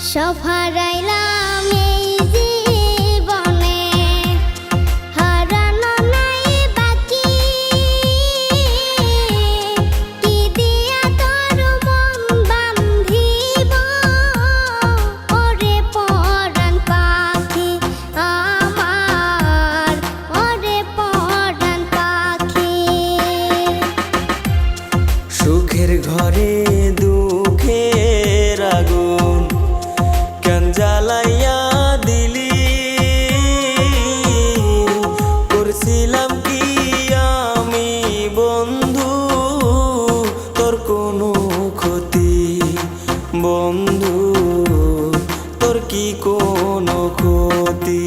সব হারাইলাম এই জীবনে, হারানো নাই বাকি। কি দিয়া তোর মন বান্ধিব, ওরে পরাণ পাখি আমার, ওরে পরাণ পাখি। সুখের ঘরে দুঃখের আগুন কেন জ্বালাইয়া দিলি, করছিলাম কি আমি বন্ধু তোর কোনো ক্ষতি, বন্ধু তোর কি কোনো ক্ষতি।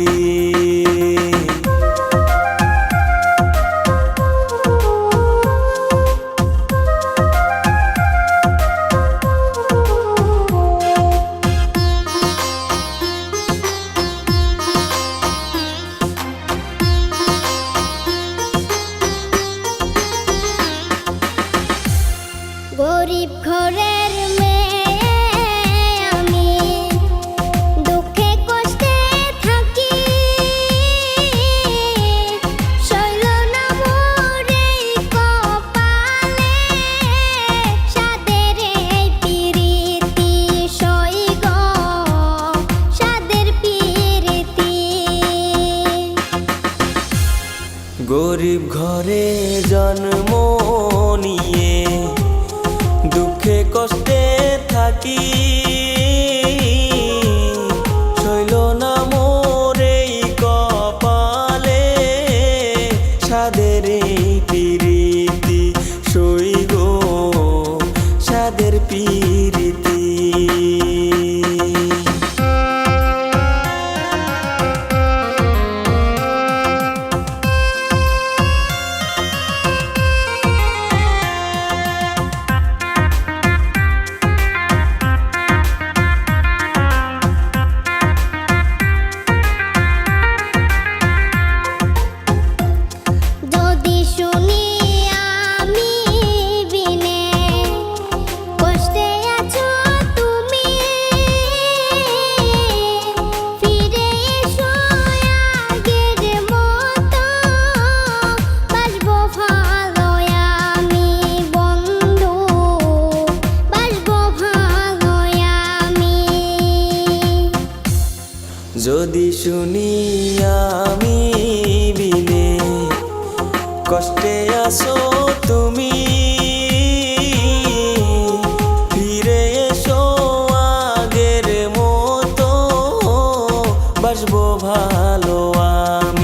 গরিব ঘরের মেয়ে আমি, দুঃখে কষ্টে থাকি। সইল না মোর এই কপালে, সাদের এই পিরিতি সইগ, সাদের পিরিতি। গরিব ঘরে জন্ম নিয়ে দুঃখে কষ্টে থাকি, সইল না মোর এই কপালে, সাদের এই পিরিতি সইগ, সাদের পিরিতি। যদি শুনি আমি বিনে কষ্টে আছো তুমি, ফিরে এসো আগের মতো, বাসবো ভালো আমি বন্ধু, বাসবো ভালো আমি। যদি শুনি আমি বিনে কষ্টে আছো তুমি, ফিরে এসো আগের মতো, বাসবো ভালো আমি।